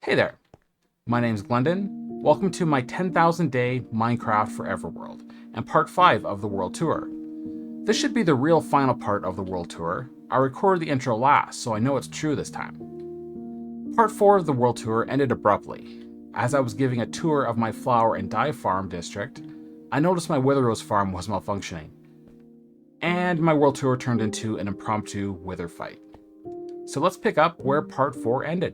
Hey there, my name's Glendon. Welcome to my 10,000 day Minecraft Forever world, and part 5 of the world tour. This should be the real final part of the world tour. I recorded the intro last, so I know it's true this time. Part 4 of the world tour ended abruptly. As I was giving a tour of my flower and dye farm district, I noticed my wither rose farm was malfunctioning, and my world tour turned into an impromptu wither fight. So let's pick up where part 4 ended.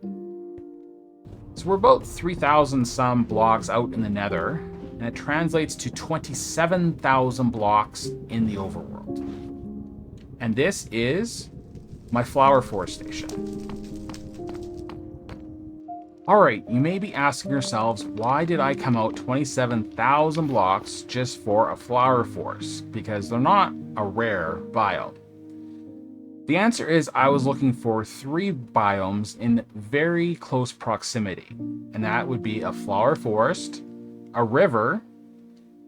So we're about 3,000 some blocks out in the nether, and it translates to 27,000 blocks in the overworld. And this is my flower forestation. Alright, you may be asking yourselves, why did I come out 27,000 blocks just for a flower forest? Because they're not a rare biome. The answer is I was looking for 3 biomes in very close proximity, and that would be a flower forest, a river,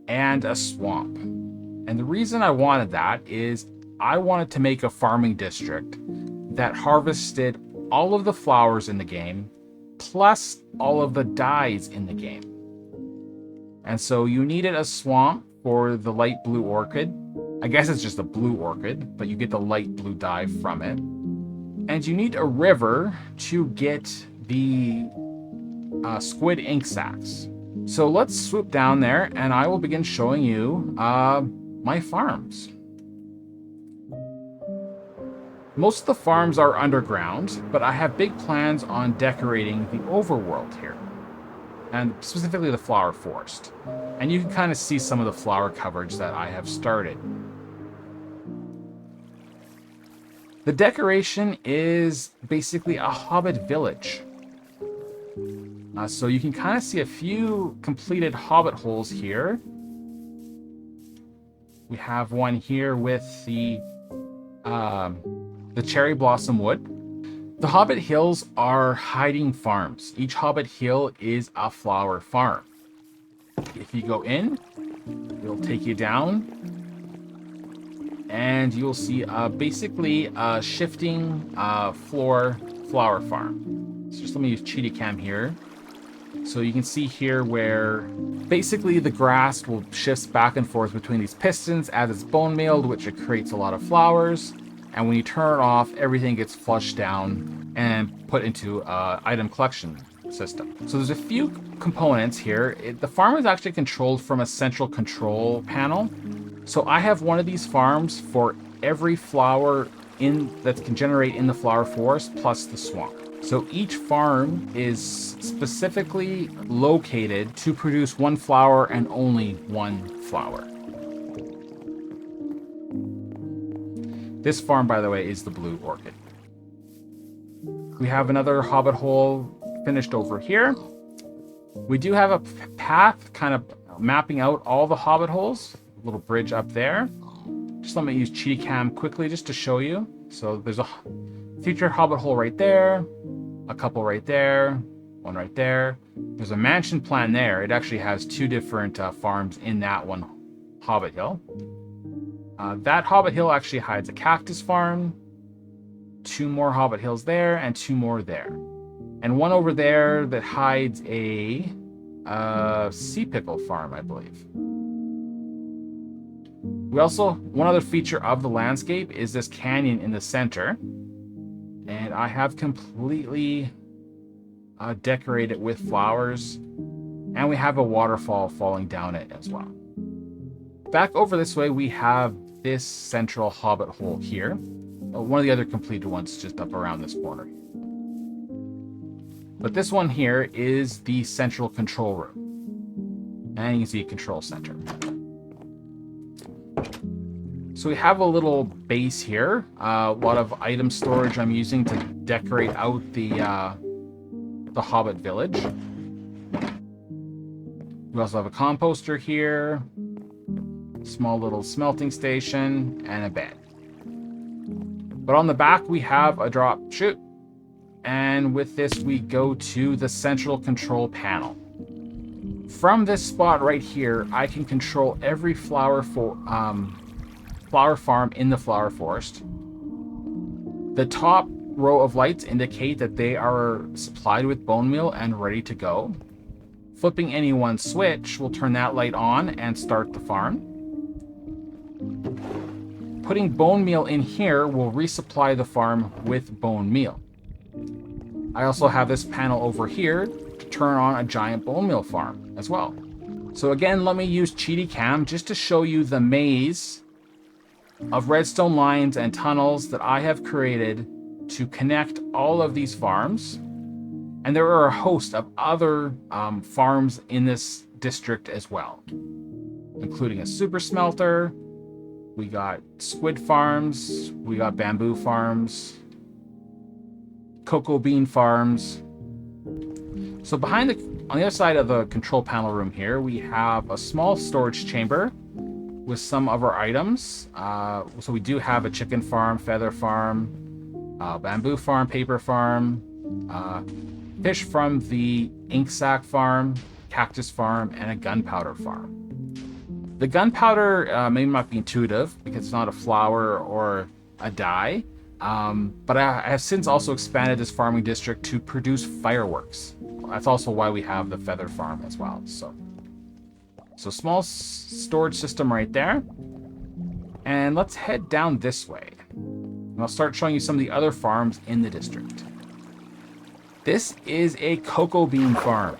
and a swamp. And the reason I wanted that is I wanted to make a farming district that harvested all of the flowers in the game, plus all of the dyes in the game. And so you needed a swamp for the light blue orchid. I guess it's just a blue orchid, but you get the light blue dye from it. And you need a river to get the squid ink sacs. So let's swoop down there and I will begin showing you my farms. Most of the farms are underground, but I have big plans on decorating the overworld here, and specifically the flower forest. And you can kind of see some of the flower coverage that I have started. The decoration is basically a hobbit village. So you can kind of see a few completed hobbit holes here. We have one here with the cherry blossom wood. The hobbit hills are hiding farms. Each hobbit hill is a flower farm. If you go in, it'll take you down, and you'll see basically a shifting floor flower farm. So just let me use cheetah cam here. So you can see here where basically the grass will shift back and forth between these pistons as it's bone mealed, which it creates a lot of flowers. And when you turn it off, everything gets flushed down and put into an item collection system. So there's a few components here. The farm is actually controlled from a central control panel. So I have one of these farms for every flower that can generate in the flower forest plus the swamp. So each farm is specifically located to produce one flower and only one flower. This farm, by the way, is the blue orchid. We have another hobbit hole finished over here. We do have a path kind of mapping out all the hobbit holes. A little bridge up there. Just let me use cheetah cam quickly just to show you. So there's a future hobbit hole right there, a couple right there, one right there. There's a mansion plan there. It actually has 2 different farms in that one hobbit hill. That hobbit hill actually hides a cactus farm, 2 more hobbit hills there, and 2 more there. And one over there that hides a sea pickle farm, I believe. One other feature of the landscape is this canyon in the center. And I have completely decorated it with flowers. And we have a waterfall falling down it as well. Back over this way, we have this central hobbit hole here. One of the other completed ones just up around this corner. But this one here is the central control room. And you can see a control center. So we have a little base here. A lot of item storage I'm using to decorate out the hobbit village. We also have a composter here. Small little smelting station, and a bed. But on the back we have a drop chute, and with this we go to the central control panel. From this spot right here, I can control every flower farm in the flower forest. The top row of lights indicate that they are supplied with bone meal and ready to go. Flipping any one switch will turn that light on and start the farm. Putting bone meal in here will resupply the farm with bone meal. I also have this panel over here to turn on a giant bone meal farm as well. So again, let me use Cheaty Cam just to show you the maze of redstone lines and tunnels that I have created to connect all of these farms. And there are a host of other farms in this district as well, including a super-smelter. We got squid farms, we got bamboo farms, cocoa bean farms. So on the other side of the control panel room here, we have a small storage chamber with some of our items. So we do have a chicken farm, feather farm, bamboo farm, paper farm, fish from the ink sac farm, cactus farm, and a gunpowder farm. The gunpowder may not be intuitive because it's not a flower or a dye, but I have since also expanded this farming district to produce fireworks. That's also why we have the feather farm as well. So small storage system right there. And let's head down this way. And I'll start showing you some of the other farms in the district. This is a cocoa bean farm.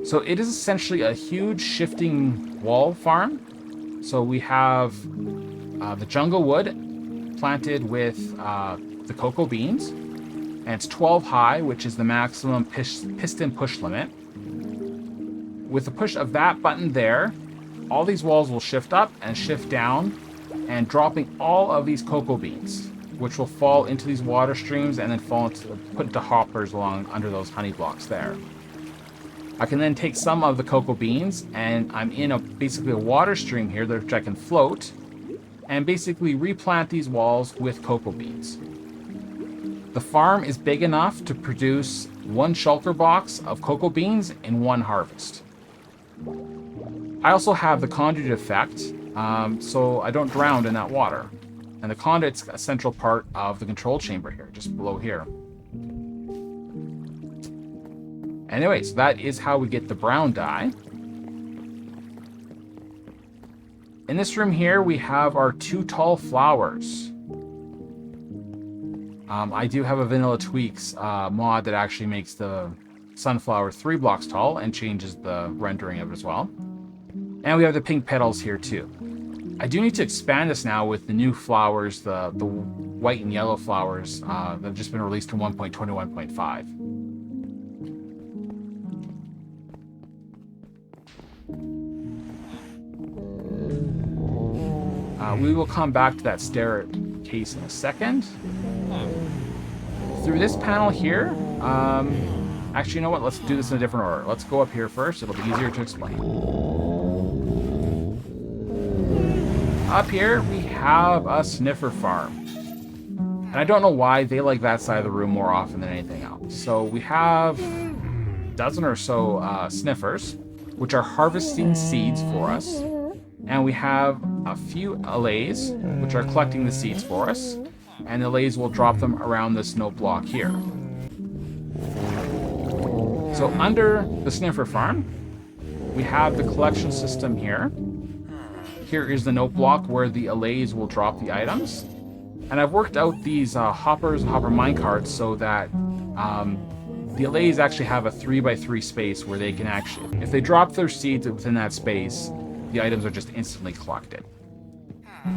So it is essentially a huge shifting wall farm. So we have the jungle wood planted with the cocoa beans. And it's 12 high, which is the maximum piston push limit. With the push of that button there, all these walls will shift up and shift down, and dropping all of these cocoa beans, which will fall into these water streams and then put into hoppers along under those honey blocks there. I can then take some of the cocoa beans, and I'm in basically a water stream here which I can float, and basically replant these walls with cocoa beans. The farm is big enough to produce one shulker box of cocoa beans in one harvest. I also have the conduit effect, so I don't drown in that water. And the conduit's a central part of the control chamber here, just below here. Anyway, so that is how we get the brown dye. In this room here, we have our 2 tall flowers. I do have a Vanilla Tweaks mod that actually makes the sunflower 3 blocks tall and changes the rendering of it as well. And we have the pink petals here too. I do need to expand this now with the new flowers, the white and yellow flowers that have just been released in 1.21.5. We will come back to that staircase in a second. Through this panel here, actually, you know what? Let's do this in a different order. Let's go up here first. It'll be easier to explain. Up here, we have a sniffer farm. And I don't know why they like that side of the room more often than anything else. So we have a dozen or so sniffers, which are harvesting seeds for us. And we have a few allays, which are collecting the seeds for us. And the allays will drop them around this note block here. So under the sniffer farm, we have the collection system here. Here is the note block where the allays will drop the items. And I've worked out these hoppers and hopper minecarts so that the allays actually have a 3x3 space where they can actually, if they drop their seeds within that space, the items are just instantly collected.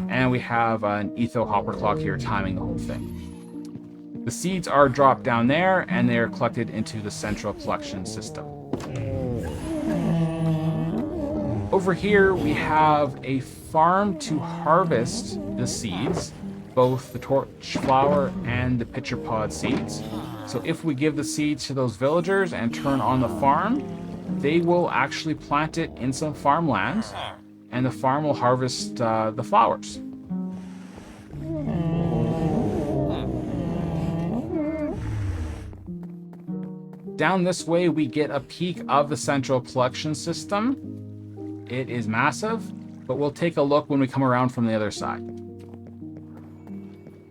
And we have an etho hopper clock here timing the whole thing. The seeds are dropped down there and they are collected into the central collection system. Over here we have a farm to harvest the seeds, both the torch flower and the pitcher pod seeds. So if we give the seeds to those villagers and turn on the farm, they will actually plant it in some farmland, and the farm will harvest the flowers. Down this way, we get a peek of the central collection system. It is massive, but we'll take a look when we come around from the other side.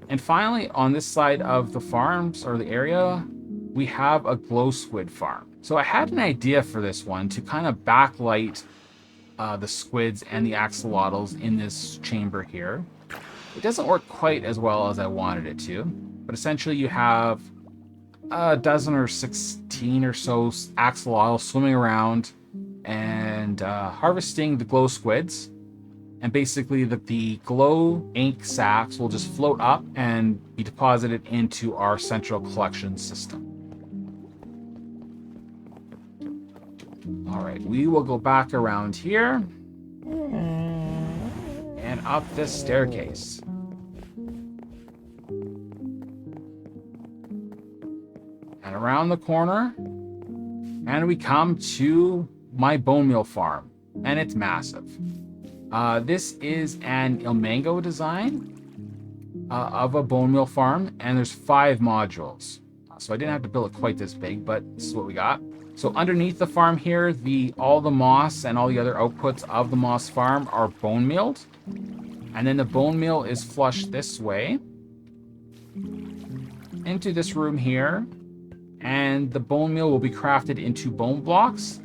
And finally, on this side of the farms or the area, we have a glow squid farm. So I had an idea for this one to kind of backlight the squids and the axolotls in this chamber here. It doesn't work quite as well as I wanted it to, but essentially you have a dozen or 16 or so axolotls swimming around and harvesting the glow squids. And basically the glow ink sacks will just float up and be deposited into our central collection system. All right, we will go back around here and up this staircase. And around the corner, and we come to my bone meal farm, and it's massive. This is an Ilmango design of a bone meal farm, and there's 5 modules. So I didn't have to build it quite this big, but this is what we got. So underneath the farm here, all the moss and all the other outputs of the moss farm are bone mealed. And then the bone meal is flushed this way into this room here. And the bone meal will be crafted into bone blocks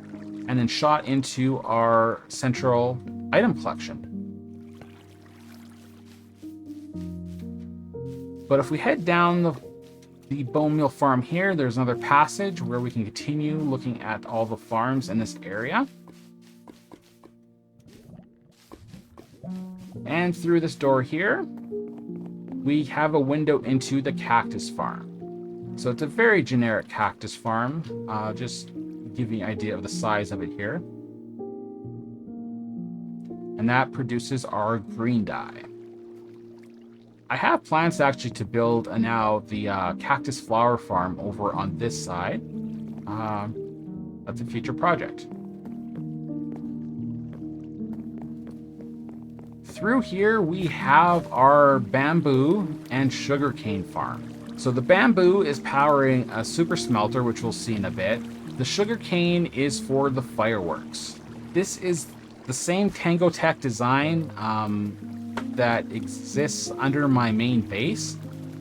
and then shot into our central item collection. But if we head down the bone meal farm here, there's another passage where we can continue looking at all the farms in this area. And through this door here, we have a window into the cactus farm. So it's a very generic cactus farm, just give you an idea of the size of it here. And that produces our green dye. I have plans actually to build now the cactus flower farm over on this side. That's a future project. Through here we have our bamboo and sugarcane farm. So the bamboo is powering a super smelter, which we'll see in a bit. The sugarcane is for the fireworks. This is the same Tango Tech design that exists under my main base.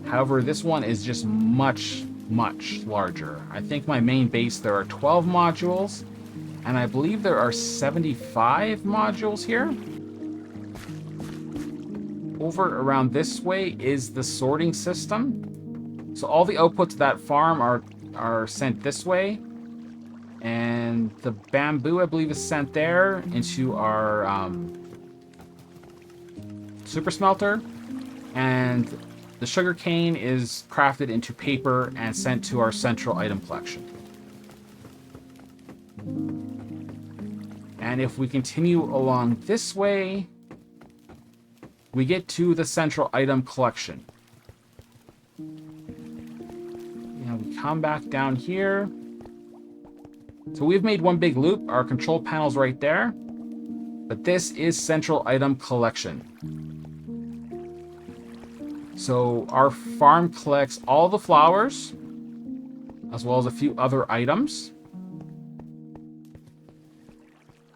However, this one is just much, much larger. I think my main base, there are 12 modules, and I believe there are 75 modules here. Over around this way is the sorting system. So all the outputs of that farm are sent this way. And the bamboo, I believe, is sent there into our super smelter. And the sugarcane is crafted into paper and sent to our central item collection. And if we continue along this way, we get to the central item collection. And we come back down here. So we've made one big loop. Our control panel's right there. But this is central item collection. So our farm collects all the flowers, as well as a few other items.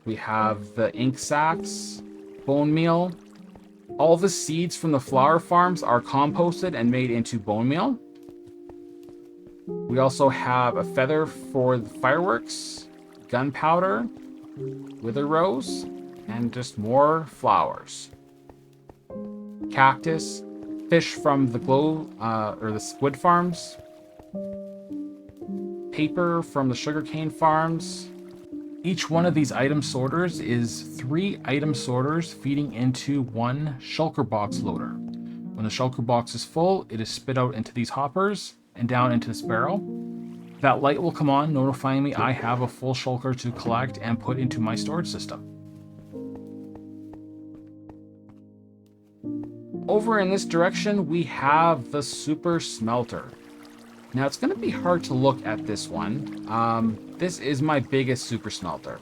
We have the ink sacks, bone meal. All the seeds from the flower farms are composted and made into bone meal. We also have a feather for the fireworks, gunpowder, wither rose, and just more flowers. Cactus, fish from the glow or the squid farms, paper from the sugarcane farms. Each one of these item sorters is 3 item sorters feeding into one shulker box loader. When the shulker box is full, it is spit out into these hoppers and down into this barrel. That light will come on, notifying me I have a full shulker to collect and put into my storage system. Over in this direction, we have the super-smelter. Now, it's going to be hard to look at this one. This is my biggest super-smelter.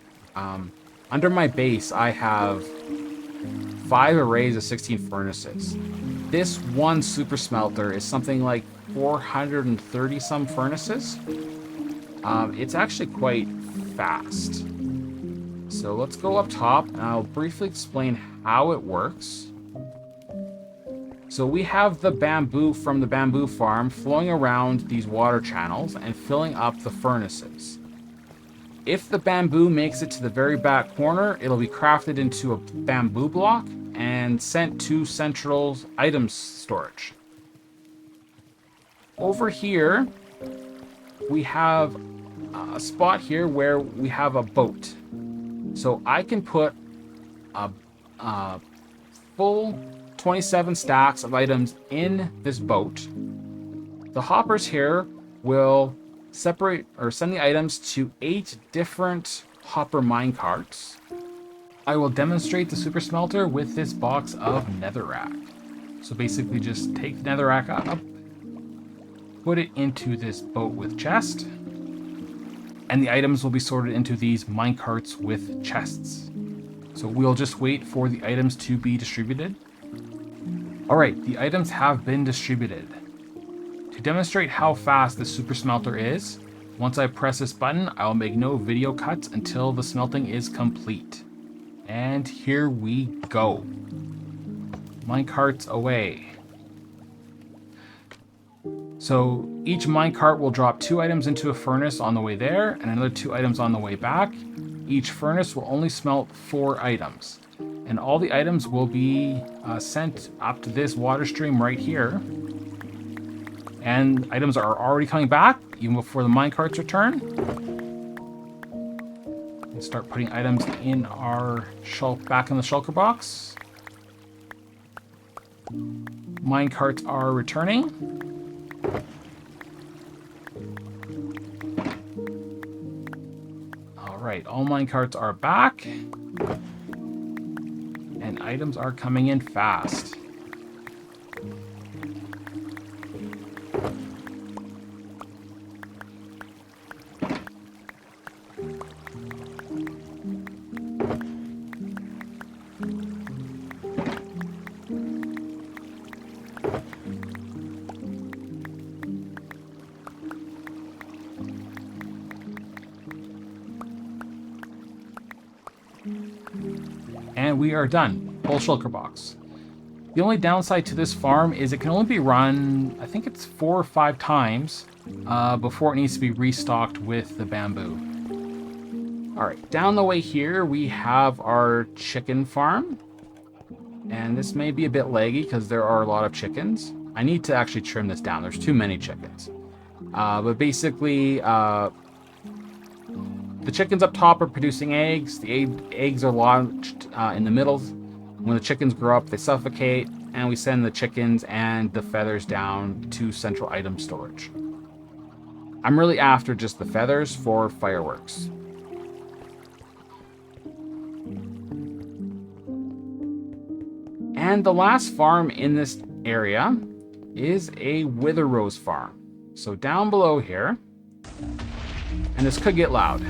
Under my base, I have 5 arrays of 16 furnaces. This one super-smelter is something like 430 some furnaces. It's actually quite fast. So let's go up top and I'll briefly explain how it works. So we have the bamboo from the bamboo farm flowing around these water channels and filling up the furnaces. If the bamboo makes it to the very back corner, it'll be crafted into a bamboo block and sent to central items storage. Over here, we have a spot here where we have a boat. So I can put a full 27 stacks of items in this boat. The hoppers here will separate or send the items to 8 different hopper minecarts. I will demonstrate the super smelter with this box of netherrack. So basically just take the netherrack up, put it into this boat with chest, and the items will be sorted into these minecarts with chests. So we'll just wait for the items to be distributed. Alright, the items have been distributed. To demonstrate how fast the super smelter is, once I press this button, I'll make no video cuts until the smelting is complete. And here we go. Minecarts away. So each minecart will drop 2 items into a furnace on the way there and another 2 items on the way back. Each furnace will only smelt 4 items. And all the items will be sent up to this water stream right here. And items are already coming back, even before the minecarts return. And start putting items in our back in the shulker box. Minecarts are returning. Alright, all minecarts are back. And items are coming in fast. And we are done. Full shulker box. The only downside to this farm is it can only be run, I think it's 4 or 5 times before it needs to be restocked with the bamboo. Alright, down the way here we have our chicken farm. And this may be a bit laggy because there are a lot of chickens. I need to actually trim this down. There's too many chickens. But basically, the chickens up top are producing eggs. The eggs are launched in the middle. When the chickens grow up, they suffocate, and we send the chickens and the feathers down to central item storage. I'm really after just the feathers for fireworks. And the last farm in this area is a wither rose farm. So down below here, and this could get loud.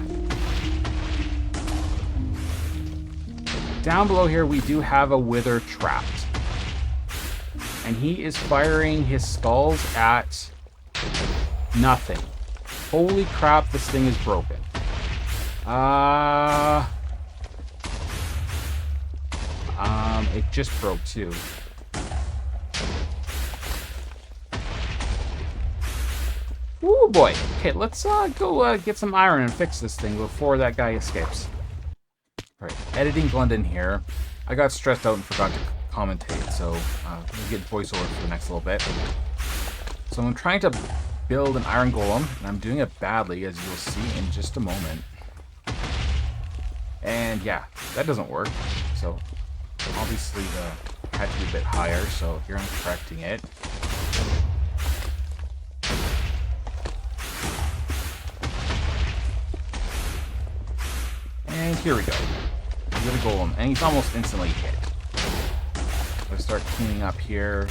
Down below here, we do have a wither trapped. And he is firing his skulls at nothing. Holy crap, this thing is broken. It just broke too. Ooh boy. Okay, let's go get some iron and fix this thing before that guy escapes. Alright, editing Glendon here. I got stressed out and forgot to commentate, so I'm going to get voiceover for the next little bit. So I'm trying to build an iron golem, and I'm doing it badly, as you'll see in just a moment. And yeah, that doesn't work. So obviously the had to be a bit higher, so here I'm correcting it. And here we go. We get a golem, and he's almost instantly hit. So I start cleaning up here.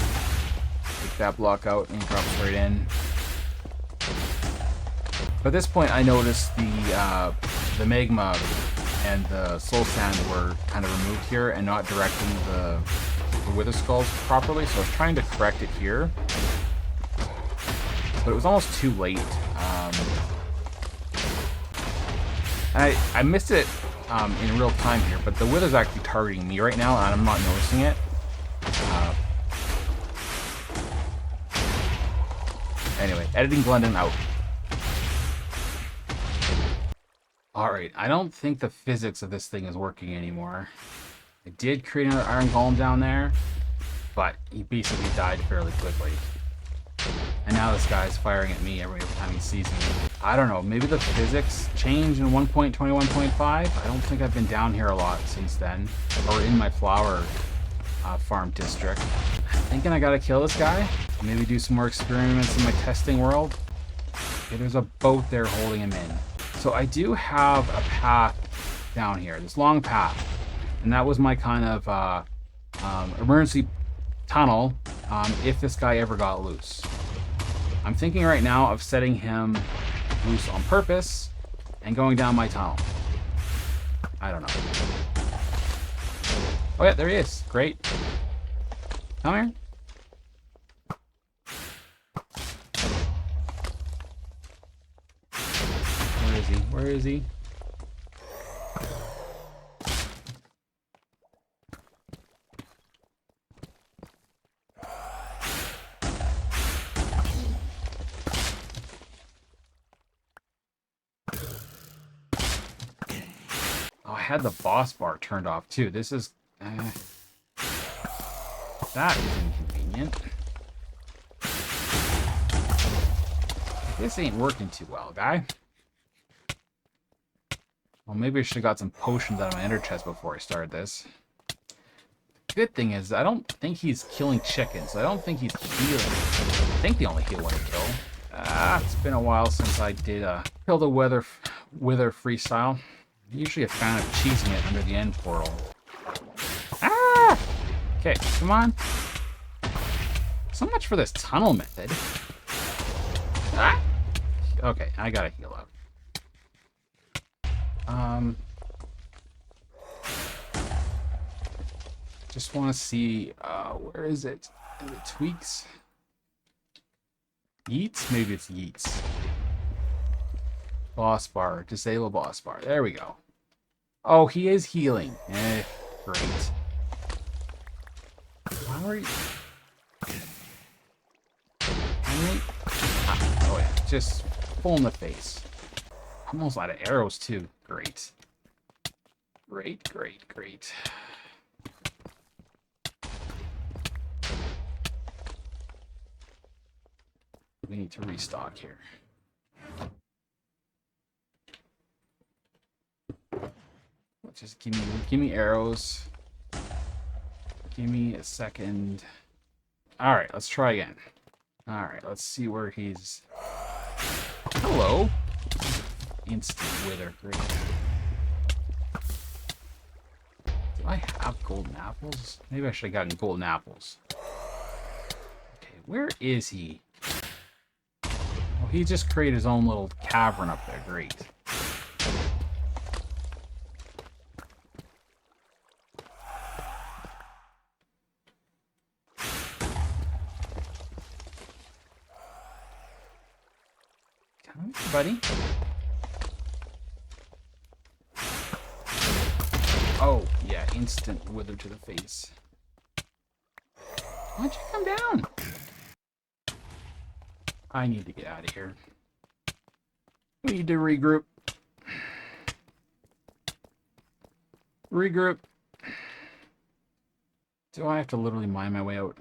Take that block out, and he drops right in. But at this point, I noticed the magma and the soul sand were kind of removed here and not directing the wither skulls properly, so I was trying to correct it here. But it was almost too late. I missed it in real time here, but the wither's actually targeting me right now, and I'm not noticing it. Editing Glendon out. Alright, I don't think the physics of this thing is working anymore. I did create another iron golem down there, but he basically died fairly quickly. And now this guy's firing at me every time he sees me. I don't know, maybe the physics changed in 1.21.5? I don't think I've been down here a lot since then, or in my flower farm district. I'm thinking I gotta kill this guy, maybe do some more experiments in my testing world. Okay, there's a boat there holding him in. So I do have a path down here, this long path, and that was my kind of emergency tunnel if this guy ever got loose. I'm thinking right now of setting him loose on purpose and going down my tunnel. I don't know. Oh yeah, there he is. Great. Come here. Where is he? Where is he? Oh, I had the boss bar turned off too. This is... that is inconvenient. This ain't working too well, guy. Well, maybe I should have got some potions out of my ender chest before I started this. Good thing is, I don't think he's killing chickens. I don't think he's healing. I think they only heal when they kill. It's been a while since I did kill the wither freestyle. I'm usually a fan of cheesing it under the end portal. Ah! Okay, come on. So much for this tunnel method. Ah! Okay, I gotta heal up. Just want to see, where is it? Is it tweaks? Yeets? Maybe it's yeets. Boss bar. Disable boss bar. There we go. Oh, he is healing. Great. How are you? Oh yeah, just full in the face. Almost out of arrows too. Great. Great, great, great. We need to restock here. Just give me arrows. Give me a second. All right, let's try again. All right, let's see where he's. Hello. Instant wither. Great. Do I have golden apples? Maybe I should have gotten golden apples. Okay, where is he? Oh, he just created his own little cavern up there. Great. Come on, buddy. Oh, yeah, instant wither to the face. Why'd you come down? I need to get out of here. We need to regroup. Regroup. Do I have to literally mine my way out?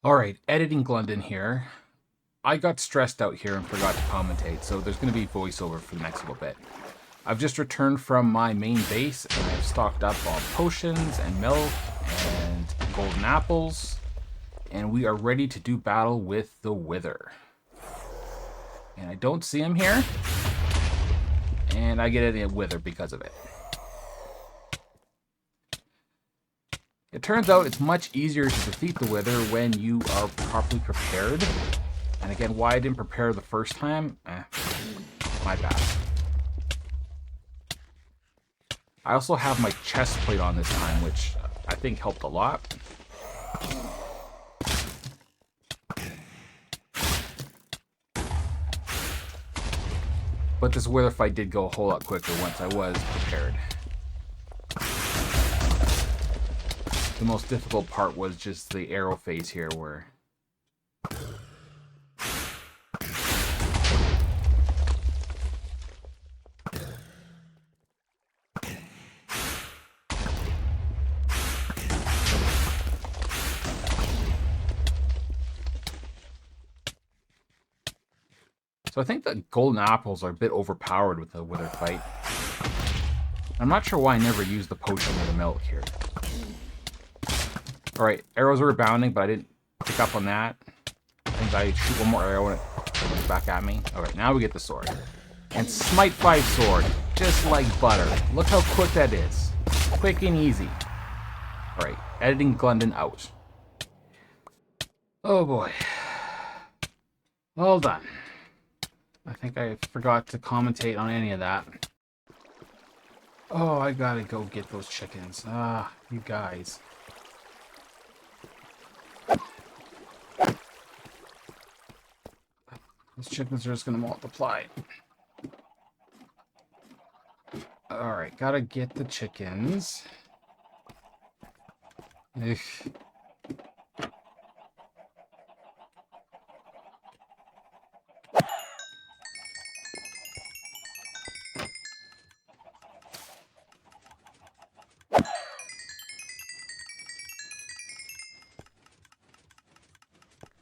Alright, editing Glendon here. I got stressed out here and forgot to commentate, so there's going to be voiceover for the next little bit. I've just returned from my main base, and I've stocked up on potions and milk and golden apples, and we are ready to do battle with the Wither. And I don't see him here, and I get a Wither because of it. It turns out it's much easier to defeat the Wither when you are properly prepared. And again, why I didn't prepare the first time, my bad. I also have my chest plate on this time, which I think helped a lot. But this Wither fight did go a whole lot quicker once I was prepared. The most difficult part was just the arrow phase here where... So I think the golden apples are a bit overpowered with the wither fight. I'm not sure why I never used the potion or the milk here. Alright, arrows are rebounding, but I didn't pick up on that. I think I shoot one more arrow and it comes back at me. Alright, now we get the sword. And Smite 5 sword, just like butter. Look how quick that is. Quick and easy. Alright, editing Glendon out. Oh boy. Well done. I think I forgot to commentate on any of that. Oh, I gotta go get those chickens. Ah, you guys. Those chickens are just gonna multiply. Alright, gotta get the chickens. Ugh.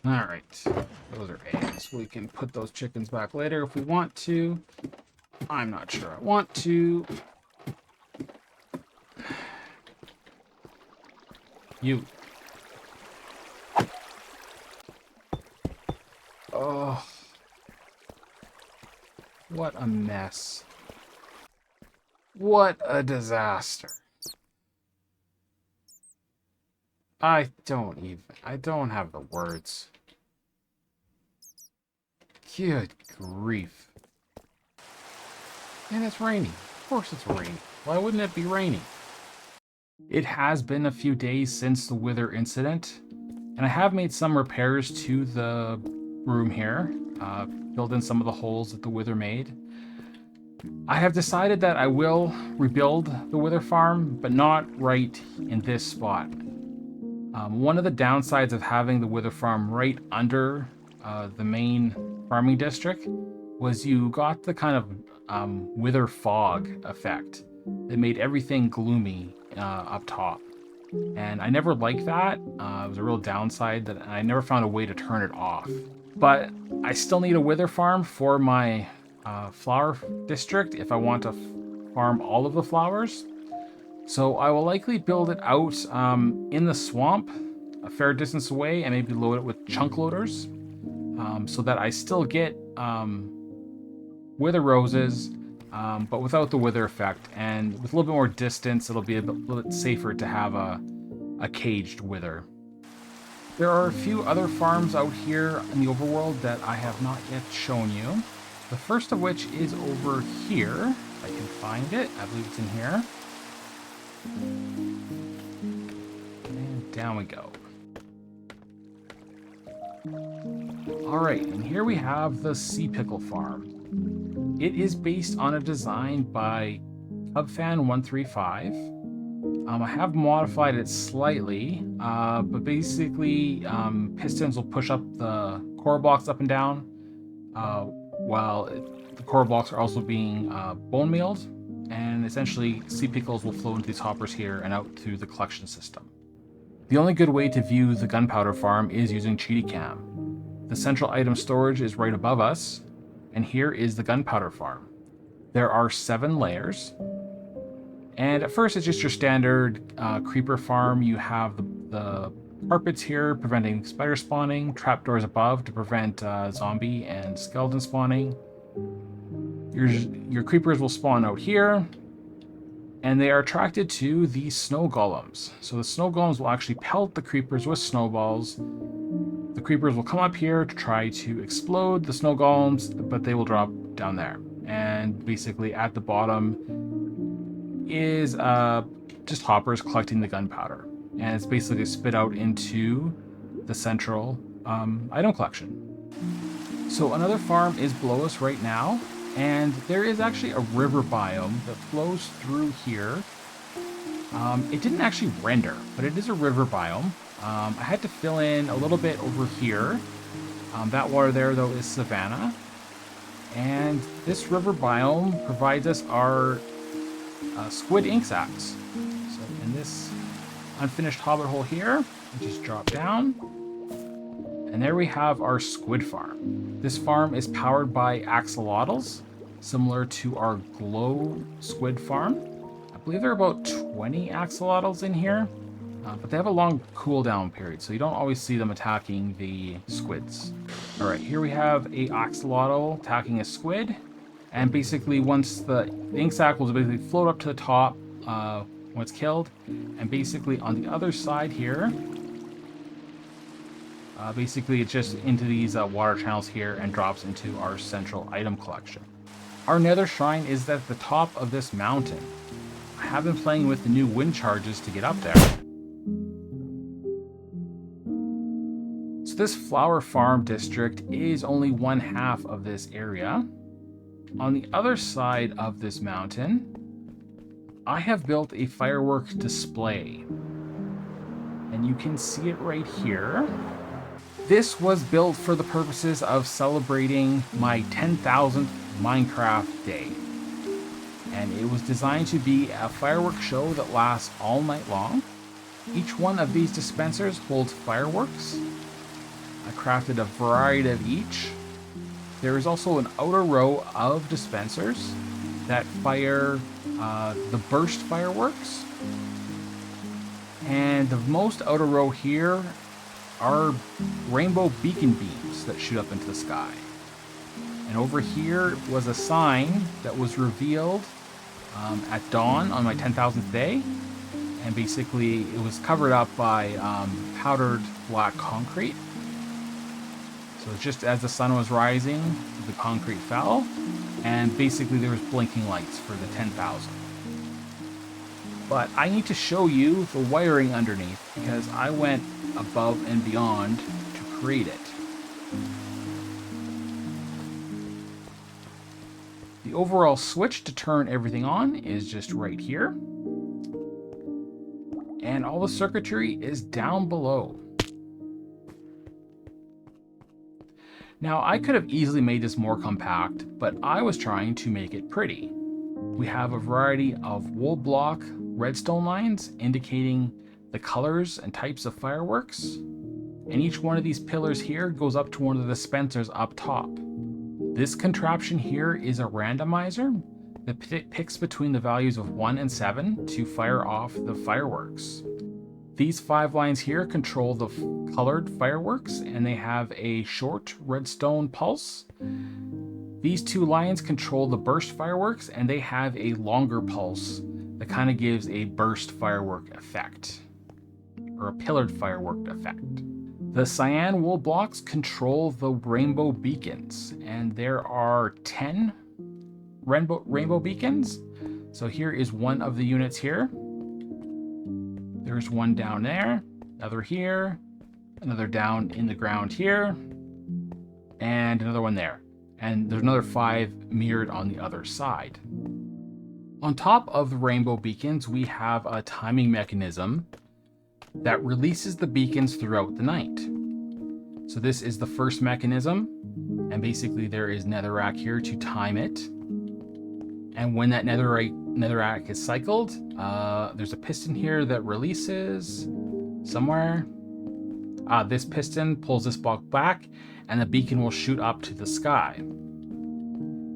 Alright, those are eggs. We can put those chickens back later if we want to. I'm not sure I want to. You. Oh. What a mess. What a disaster. I don't have the words. Good grief. And it's raining. Of course it's raining. Why wouldn't it be raining? It has been a few days since the wither incident, and I have made some repairs to the room here, filled in some of the holes that the wither made. I have decided that I will rebuild the wither farm, but not right in this spot. One of the downsides of having the wither farm right under the main farming district was you got the kind of wither fog effect that made everything gloomy up top. And I never liked that. It was a real downside that I never found a way to turn it off. But I still need a wither farm for my flower district if I want to farm all of the flowers. So I will likely build it out in the swamp, a fair distance away, and maybe load it with chunk loaders, so that I still get wither roses, but without the wither effect. And with a little bit more distance, it'll be a little bit safer to have a caged wither. There are a few other farms out here in the overworld that I have not yet shown you. The first of which is over here. If I can find it, I believe it's in here. And down we go. Alright, and here we have the Sea Pickle Farm. It is based on a design by Cubfan135. I have modified it slightly, but basically pistons will push up the core blocks up and down, while the core blocks are also being bone mealed, and essentially sea pickles will flow into these hoppers here and out through the collection system. The only good way to view the gunpowder farm is using Cheetah Cam. The central item storage is right above us, and here is the gunpowder farm. There are 7 layers, and at first it's just your standard creeper farm. You have the carpets here preventing spider spawning, trapdoors above to prevent zombie and skeleton spawning. Your creepers will spawn out here, and they are attracted to the snow golems. So the snow golems will actually pelt the creepers with snowballs. The creepers will come up here to try to explode the snow golems, but they will drop down there. And basically at the bottom is just hoppers collecting the gunpowder. And it's basically spit out into the central item collection. So another farm is below us right now, and there is actually a river biome that flows through here. It didn't actually render, but it is a river biome. I had to fill in a little bit over here. That water there, though, is savanna. And this river biome provides us our squid ink sacs. So in this unfinished hobbit hole here, we just drop down. And there we have our squid farm. This farm is powered by axolotls, similar to our glow squid farm. I believe there are about 20 axolotls in here, but they have a long cooldown period, so you don't always see them attacking the squids. All right, here we have a axolotl attacking a squid, and basically once the ink sac will basically float up to the top when it's killed, and basically on the other side here, basically it's just into these water channels here and drops into our central item collection. Our nether shrine is at the top of this mountain. I have been playing with the new wind charges to get up there. So this flower farm district is only one half of this area. On the other side of this mountain, I have built a firework display. And you can see it right here. This was built for the purposes of celebrating my 10,000th Minecraft day. And it was designed to be a fireworks show that lasts all night long. Each one of these dispensers holds fireworks. I crafted a variety of each. There is also an outer row of dispensers that fire the burst fireworks. And the most outer row here are rainbow beacon beams that shoot up into the sky. And over here was a sign that was revealed at dawn on my 10,000th day. And basically it was covered up by powdered black concrete. So just as the sun was rising, the concrete fell. And basically there was blinking lights for the 10,000. But I need to show you the wiring underneath because I went above and beyond to create it. The overall switch to turn everything on is just right here. And all the circuitry is down below. Now, I could have easily made this more compact, but I was trying to make it pretty. We have a variety of wool block redstone lines indicating the colors and types of fireworks. And each one of these pillars here goes up to one of the dispensers up top. This contraption here is a randomizer that picks between the values of 1 and 7 to fire off the fireworks. These 5 lines here control the colored fireworks, and they have a short redstone pulse. These 2 lines control the burst fireworks, and they have a longer pulse that kind of gives a burst firework effect, or a pillared firework effect. The cyan wool blocks control the rainbow beacons, and there are 10 rainbow beacons. So here is one of the units here. There's one down there, another here, another down in the ground here, and another one there. And there's another 5 mirrored on the other side. On top of the rainbow beacons, we have a timing mechanism that releases the beacons throughout the night. So this is the first mechanism, and basically there is netherrack here to time it. And when that netherrack is cycled, there's a piston here that releases somewhere. This piston pulls this block back, and the beacon will shoot up to the sky.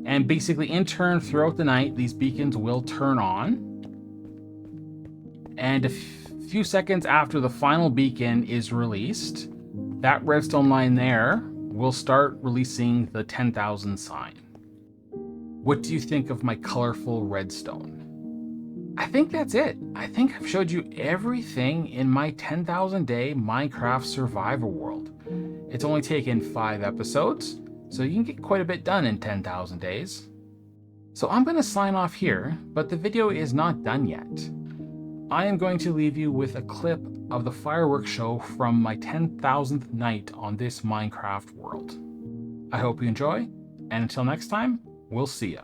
And basically, in turn, throughout the night, these beacons will turn on. And a few seconds after the final beacon is released, that redstone line there will start releasing the 10,000 sign. What do you think of my colorful redstone? I think that's it. I think I've showed you everything in my 10,000 day Minecraft survival world. It's only taken 5 episodes, so you can get quite a bit done in 10,000 days. So I'm going to sign off here, but the video is not done yet. I am going to leave you with a clip of the fireworks show from my 10,000th night on this Minecraft world. I hope you enjoy, and until next time, we'll see ya.